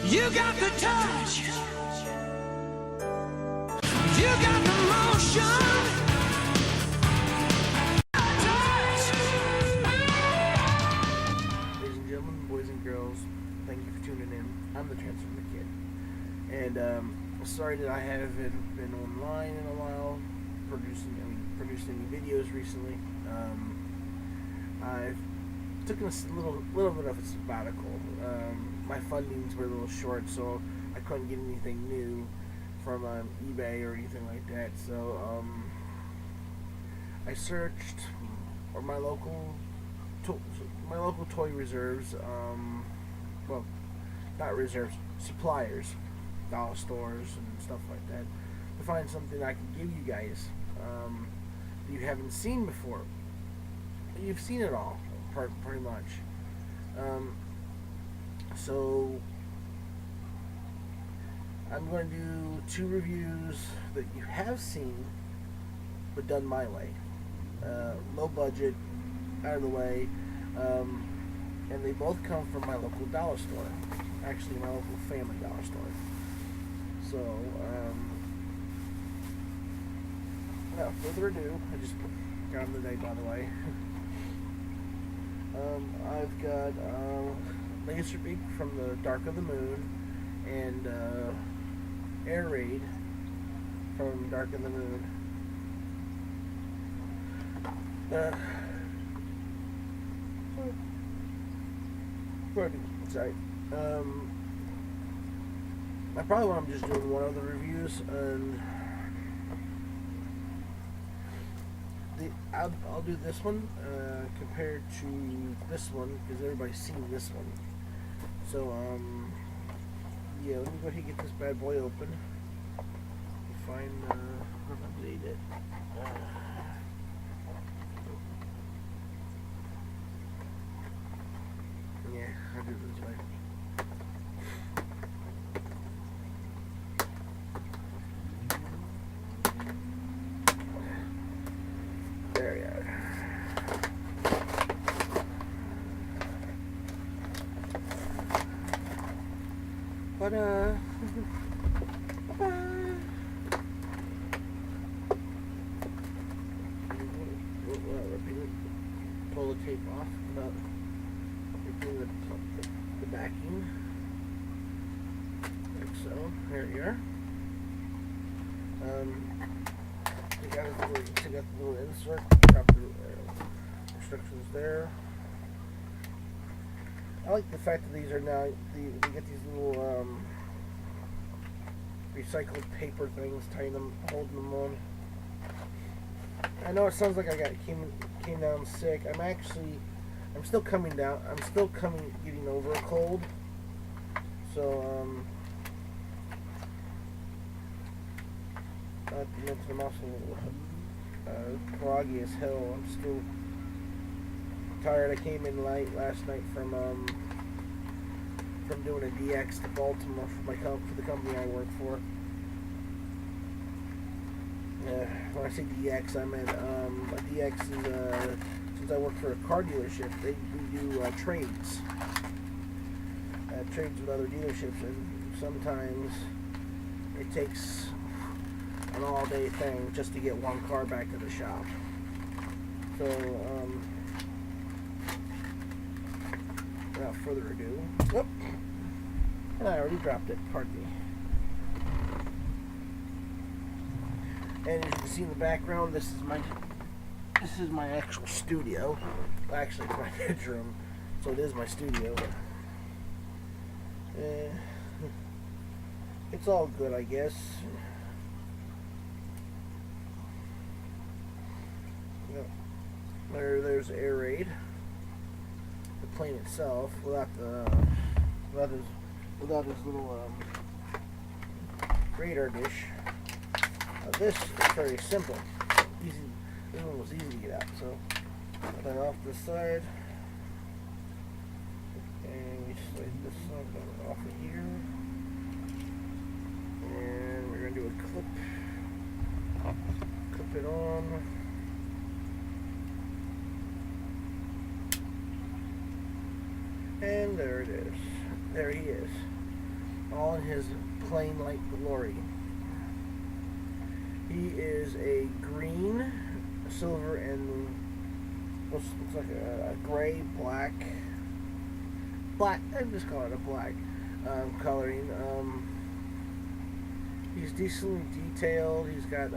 You got the touch. You got the motion. Ladies and gentlemen, boys and girls, thank you for tuning in. I'm the Transformer Kid. And sorry that I haven't been online in a while, producing any videos recently. I've taken a little bit of a sabbatical. My fundings were a little short, so I couldn't get anything new from eBay or anything like that. So I searched for my local toy reserves. Well, not reserves, suppliers, dollar stores and stuff like that, to find something I can give you guys that you haven't seen before. You've seen it all, pretty much. So I'm going to do 2 reviews that you have seen, but done my way. Low budget, out of the way, and they both come from my local dollar store. Actually, my local family dollar store. So, without further ado, I just got them today, by the way. I've got Laserbeak from the Dark of the Moon and Air Raid from Dark of the Moon. Sorry. I probably want to just doing one of the reviews, and I'll do this one compared to this one because everybody's seen this one. So yeah, let me go ahead and get this bad boy open. Find update it. Yeah, I'll do it this way. There you are. But pull the tape off without ripping the backing. Like so. There you are. Take out the little insert, drop the instructions there. I like the fact that these are now, you get these little recycled paper things, tying them, holding them on. I know it sounds like I came down sick. I'm still coming down. I'm still getting over a cold. So not to mention I'm also groggy as hell. I'm still tired. I came in late last night from doing a DX to Baltimore for the company I work for. When I say DX, I meant a DX is since I work for a car dealership, we do trades. Trades with other dealerships, and sometimes it takes an all-day thing just to get one car back to the shop. So, without further ado, I already dropped it. Pardon me. And as you can see in the background, this is my actual studio. Actually, it's my bedroom, so it is my studio. It's all good, I guess. There's Air Raid, the plane itself, without his little radar dish. This is very simple. Easy. This one was easy to get out. So, put that off the side, and we slide this one off of here, and we're gonna do a clip it on. And there it is. There he is. all in his plain light glory. He is a green, silver, and looks like a gray, black. I just call it a black coloring. He's decently detailed. He's got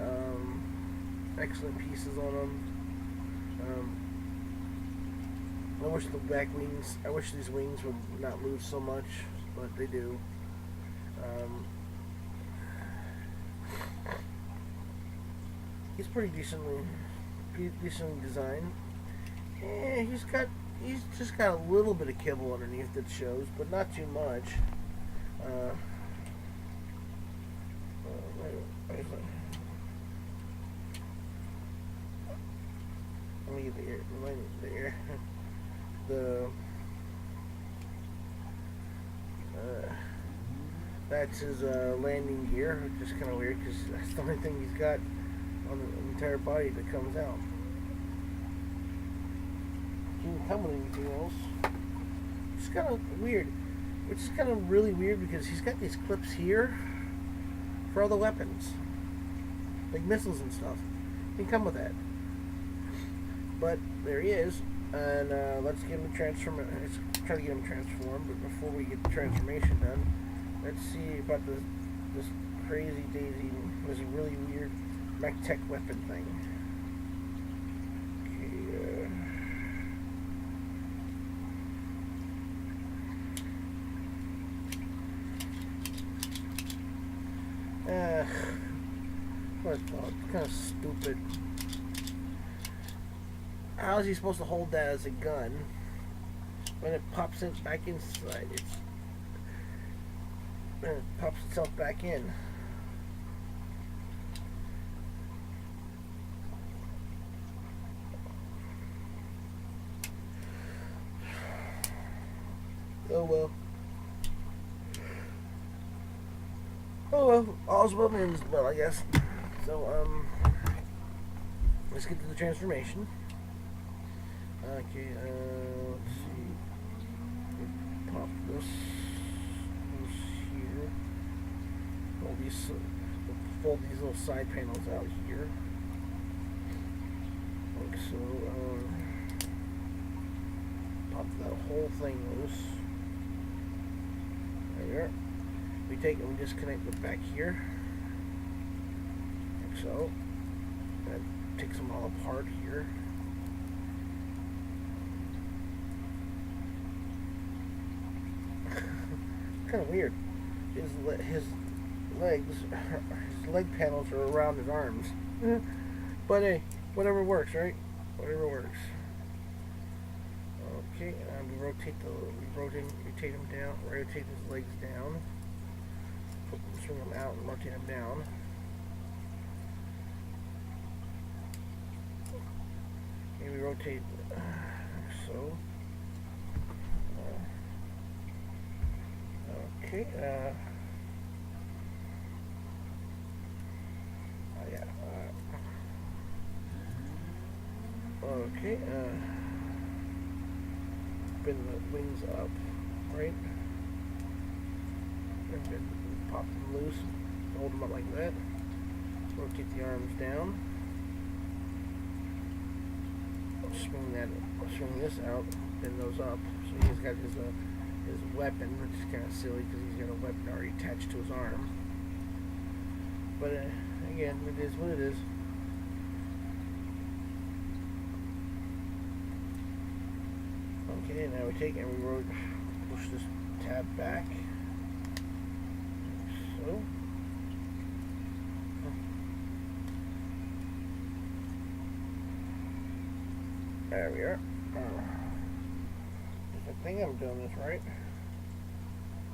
excellent pieces on him. I wish the back wings. I wish these wings would not move so much, but they do. He's pretty decently designed. He's just got a little bit of kibble underneath that shows, but not too much. Where's it? Let me get the ear. That's his landing gear, which is kind of weird because that's the only thing he's got on the entire body that comes out. He didn't come with anything else. It's kind of weird. Which is kind of really weird because he's got these clips here for all the weapons, like missiles and stuff. He can come with that. But there he is, and let's get him let's try to get him transformed. But before we get the transformation done, let's see about this crazy daisy, this really weird mech tech weapon thing. What the fuck? It's kind of stupid. How is he supposed to hold that as a gun when it pops it back inside? It pops itself back in. Oh well. Oh well, all's well ends well, I guess. So, let's get to the transformation. Okay, let's see. Pop this here. We'll fold these little side panels out here. Like so, pop that whole thing loose. There. We take it and we disconnect it back here. Like so. That takes them all apart here. Kind of weird. His legs, his leg panels are around his arms. But hey, whatever works, right? Whatever works. Okay, we rotate him down, rotate his legs down, swing him out and rotate him down. And we rotate so. Okay, yeah, okay, spin the wings up, right, and then pop them loose, hold them up like that, rotate the arms down, swing this out, bend those up, so he's got his weapon, which is kind of silly because he's got a weapon already attached to his arm. But again, it is what it is. Okay, now we take and we push this tab back. So. There we are. I think I'm doing this right.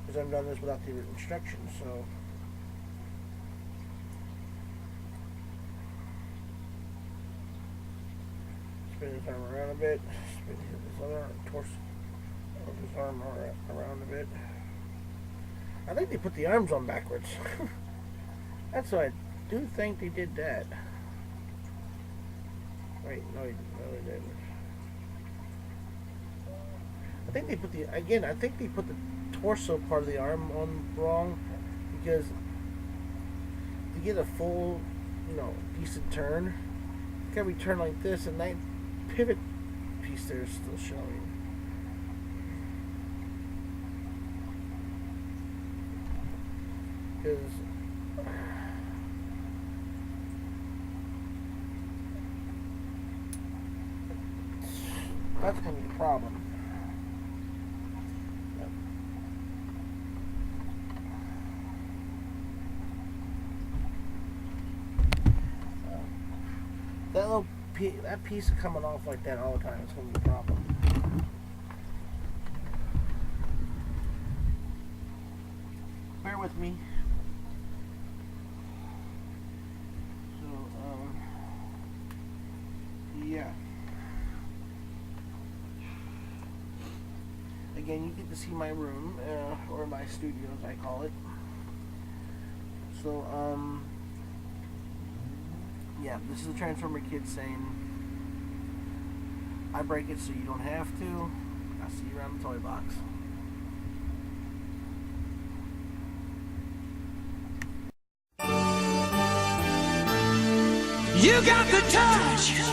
Because I've done this without the instructions, so. Spin his arm around a bit. Spin his other torso of his arm around a bit. I think they put the arms on backwards. That's what I do think they did that. Wait, no, they didn't. I think they put the torso part of the arm on wrong, because to get a full, decent turn, you gotta be turned like this, and that pivot piece there is still showing. Because that's gonna be the problem. That piece coming off like that all the time is gonna be a problem. Bear with me. So, yeah. Again, you get to see my room, or my studio as I call it. So, yeah, this is the Transformer Kid saying, I break it so you don't have to. I'll see you around the toy box. You got the touch.